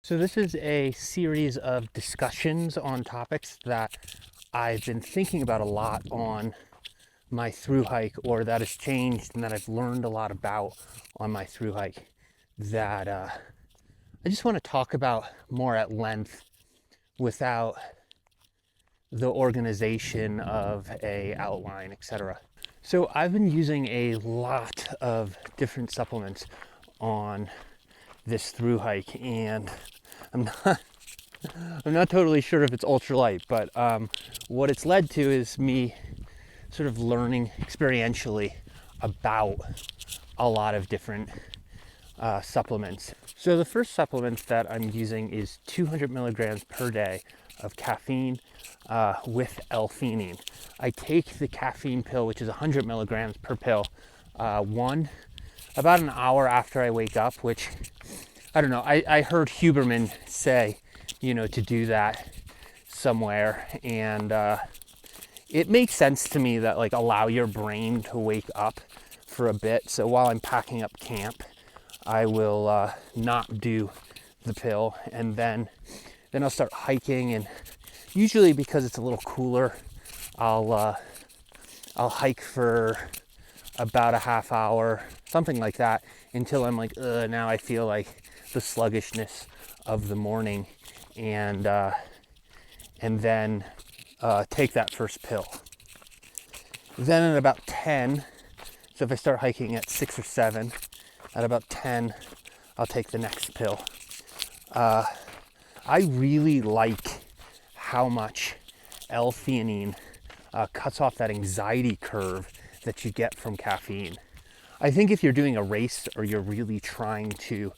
So this is a series of discussions on topics that I've been thinking about a lot on my Thru-Hike, or that has changed and that I've learned a lot about on my Thru-Hike, that I just want to talk about more at length without the organization of a outline, etc. So I've been using a lot of different supplements on this Thru-Hike, and I'm not totally sure if it's ultralight, but what it's led to is me sort of learning experientially about a lot of different supplements. So the first supplement that I'm using is 200 milligrams per day of caffeine with L-theanine. I take the caffeine pill, which is 100 milligrams per pill, about an hour after I wake up, which I don't know. I heard Huberman say, to do that somewhere, and it makes sense to me that allow your brain to wake up for a bit. So while I'm packing up camp, I will not do the pill, and then I'll start hiking. And usually, because it's a little cooler, I'll hike for about a half hour, something like that, until I'm like, now I feel like the sluggishness of the morning, and then take that first pill. Then at about 10, so if I start hiking at 6 or 7, at about 10, I'll take the next pill. I really like how much L-theanine cuts off that anxiety curve that you get from caffeine. I think if you're doing a race or you're really trying to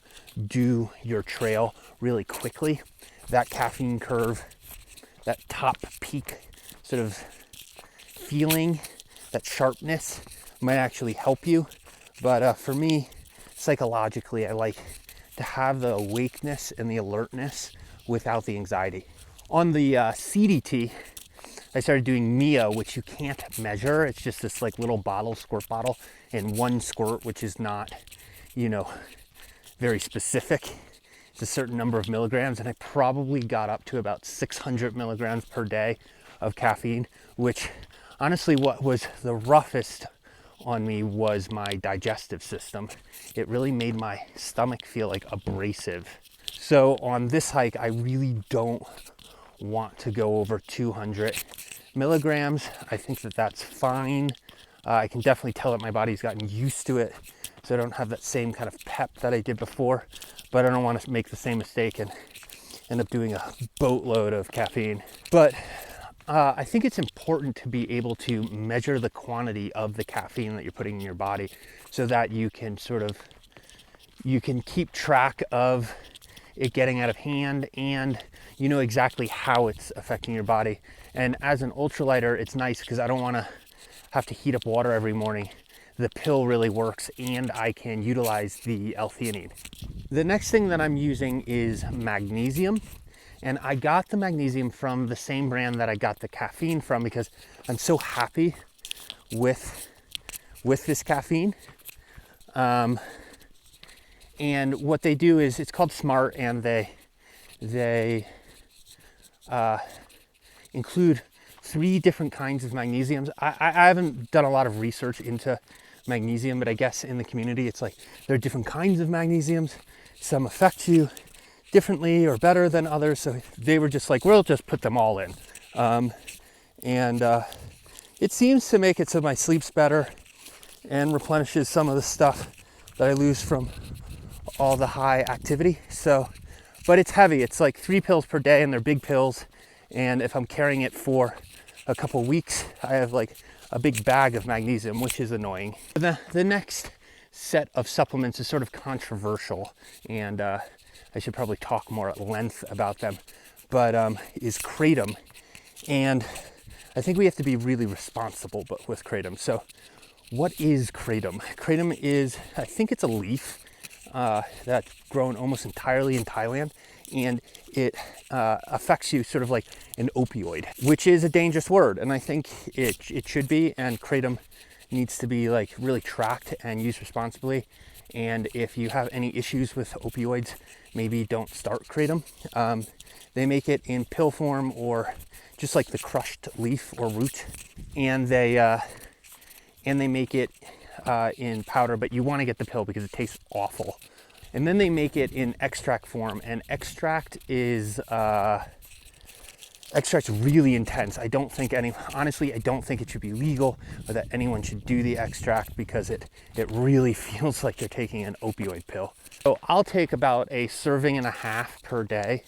do your trail really quickly, that caffeine curve, that top peak sort of feeling, that sharpness might actually help you. But for me, psychologically, I like to have the awakeness and the alertness without the anxiety. On the CDT, I started doing MIA, which you can't measure. It's just this little bottle, squirt bottle, and one squirt, which is not, very specific. It's a certain number of milligrams, and I probably got up to about 600 milligrams per day of caffeine, which honestly, what was the roughest on me was my digestive system. It really made my stomach feel abrasive. So on this hike, I really don't want to go over 200 milligrams. I think that that's fine. I can definitely tell that my body's gotten used to it, so I don't have that same kind of pep that I did before, but I don't want to make the same mistake and end up doing a boatload of caffeine. But I think it's important to be able to measure the quantity of the caffeine that you're putting in your body, so that you can keep track of it getting out of hand, and you know exactly how it's affecting your body. And as an ultralighter, it's nice because I don't want to have to heat up water every morning. The pill really works, and I can utilize the L-theanine. The next thing that I'm using is magnesium, and I got the magnesium from the same brand that I got the caffeine from, because I'm so happy with this caffeine. And what they do is, it's called Smart, and they include 3 different kinds of magnesiums. I haven't done a lot of research into magnesium, but I guess in the community it's there are different kinds of magnesiums. Some affect you differently or better than others, so they were just we'll just put them all in. And it seems to make it so my sleep's better and replenishes some of the stuff that I lose from all the high activity. So, but it's heavy. It's 3 pills per day, and they're big pills. And if I'm carrying it for a couple weeks, I have a big bag of magnesium, which is annoying. The next set of supplements is sort of controversial, and I should probably talk more at length about them, but is kratom. And I think we have to be really responsible with kratom. So what is kratom? Kratom is, I think it's a leaf that's grown almost entirely in Thailand, and it affects you sort of like an opioid, which is a dangerous word, and I think it should be, and kratom needs to be really tracked and used responsibly. And if you have any issues with opioids, maybe don't start kratom. They make it in pill form or just like the crushed leaf or root, and they make it in powder, but you want to get the pill because it tastes awful. And then they make it in extract form, and extract's really intense. Honestly, I don't think it should be legal or that anyone should do the extract, because it really feels like they're taking an opioid pill. So I'll take about a serving and a half per day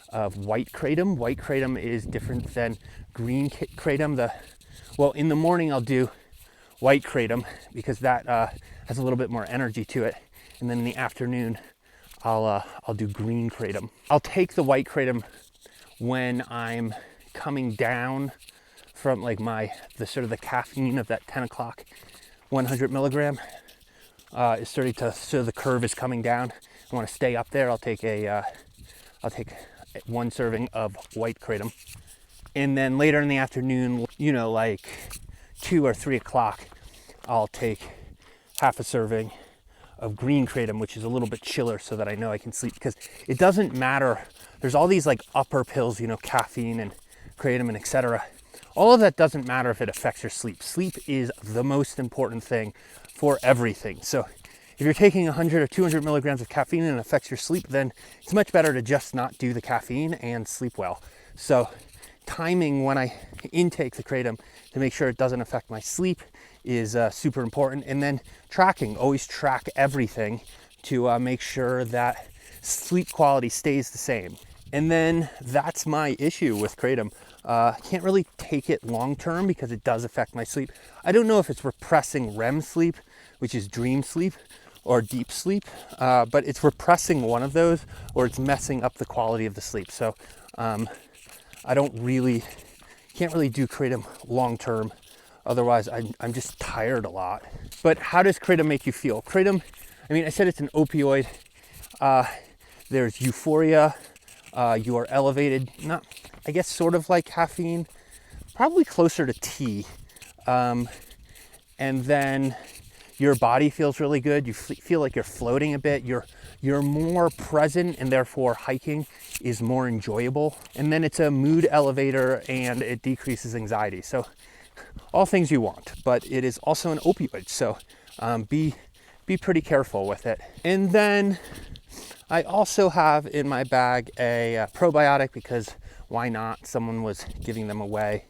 of white kratom. White kratom is different than green kratom. Well, in the morning I'll do white kratom because that has a little bit more energy to it, and then in the afternoon I'll do green kratom. I'll take the white kratom when I'm coming down from like the sort of the caffeine of that 10 o'clock 100 milligram is starting to, so the curve is coming down. I want to stay up there. I'll take one serving of white kratom, and then later in the afternoon, like 2 or 3 o'clock, I'll take half a serving of green kratom, which is a little bit chiller, so that I know I can sleep, because it doesn't matter. There's all these like upper pills, caffeine and kratom and etc. All of that doesn't matter if it affects your sleep. Sleep is the most important thing for everything. So if you're taking 100 or 200 milligrams of caffeine and it affects your sleep, then it's much better to just not do the caffeine and sleep well. So timing when I intake the kratom to make sure it doesn't affect my sleep is super important. And then tracking, always track everything to make sure that sleep quality stays the same. And then that's my issue with kratom. Can't really take it long term because it does affect my sleep. I don't know if it's repressing REM sleep, which is dream sleep, or deep sleep, but it's repressing one of those, or it's messing up the quality of the sleep. So I can't really do kratom long term. Otherwise, I'm just tired a lot. But how does kratom make you feel? Kratom, I said it's an opioid. There's euphoria. You are elevated, sort of like caffeine, probably closer to tea. And then your body feels really good. You feel like you're floating a bit. You're more present, and therefore hiking is more enjoyable. And then it's a mood elevator, and it decreases anxiety. So all things you want, but it is also an opioid. So be pretty careful with it. And then I also have in my bag a probiotic, because why not? Someone was giving them away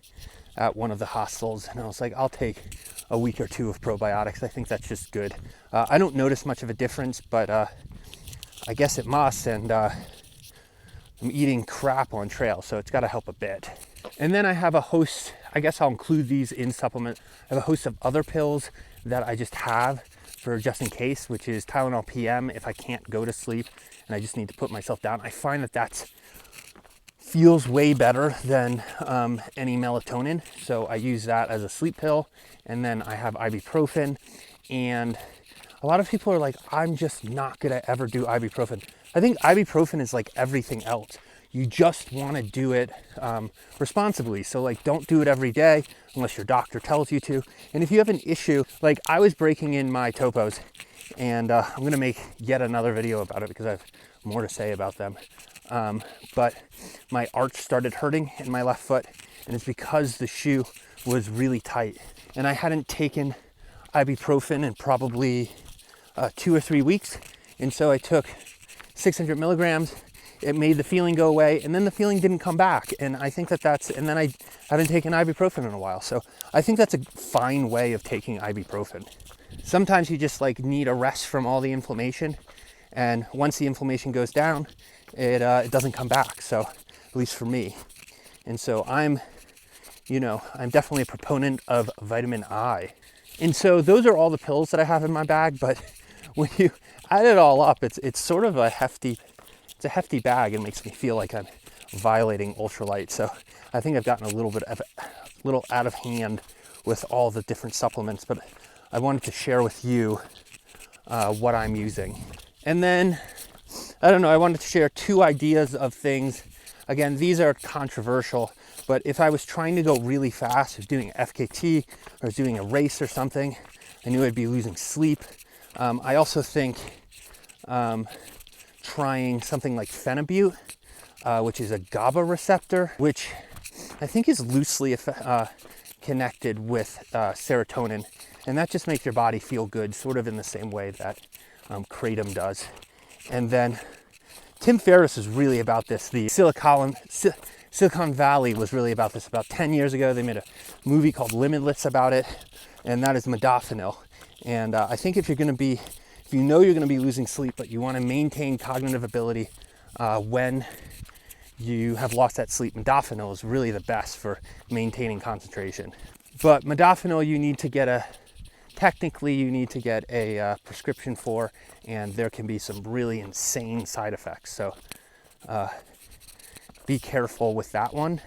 at one of the hostels, and I was like, I'll take a week or two of probiotics. I think that's just good. I don't notice much of a difference, but I guess it must, and I'm eating crap on trail, so it's got to help a bit. And then I have a host, I guess I'll include these in supplement. I have a host of other pills that I just have for just in case, which is Tylenol PM if I can't go to sleep and I just need to put myself down. I find that feels way better than any melatonin, so I use that as a sleep pill. And then I have ibuprofen, and a lot of people are like, I'm just not gonna ever do ibuprofen. I think ibuprofen is like everything else. You just want to do it responsibly. So like, don't do it every day unless your doctor tells you to. And if you have an issue, like I was breaking in my topos, and I'm going to make yet another video about it because I have more to say about them. But my arch started hurting in my left foot, and it's because the shoe was really tight. And I hadn't taken ibuprofen in probably 2 or 3 weeks. And so I took 600 milligrams. It made the feeling go away, and then the feeling didn't come back. And I think and then I haven't taken ibuprofen in a while. So I think that's a fine way of taking ibuprofen. Sometimes you just like need a rest from all the inflammation. And once the inflammation goes down, it doesn't come back. So at least for me. And so I'm definitely a proponent of vitamin I. And so those are all the pills that I have in my bag. But when you add it all up, it's sort of a hefty bag, and makes me feel like I'm violating Ultralight. So I think I've gotten a little out of hand with all the different supplements, but I wanted to share with you what I'm using. And then, I don't know, I wanted to share 2 ideas of things. Again, these are controversial, but if I was trying to go really fast, I was doing FKT, or I was doing a race or something, I knew I'd be losing sleep. I also think trying something like phenibut, which is a GABA receptor, which I think is loosely connected with serotonin. And that just makes your body feel good, sort of in the same way that kratom does. And then Tim Ferriss is really about this. The Silicon Valley was really about this. About 10 years ago, they made a movie called Limitless about it, and that is modafinil. And I think if you know you're gonna be losing sleep, but you wanna maintain cognitive ability when you have lost that sleep, modafinil is really the best for maintaining concentration. But modafinil, you need to get a prescription for, and there can be some really insane side effects. So be careful with that one.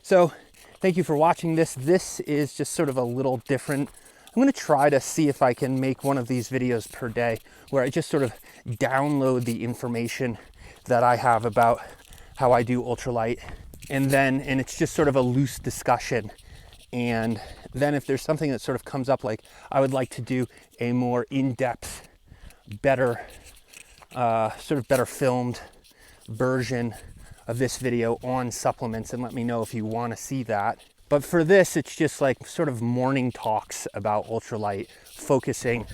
So thank you for watching this. This is just sort of a little different. I'm gonna try to see if I can make one of these videos per day where I just sort of download the information that I have about how I do ultralight, and it's just sort of a loose discussion. And then if there's something that sort of comes up, like I would like to do a more in-depth, better filmed version of this video on supplements, and let me know if you want to see that. But for this, it's just like sort of morning talks about ultralight, focusing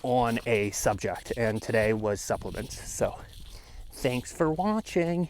on a subject, and today was supplements. So thanks for watching.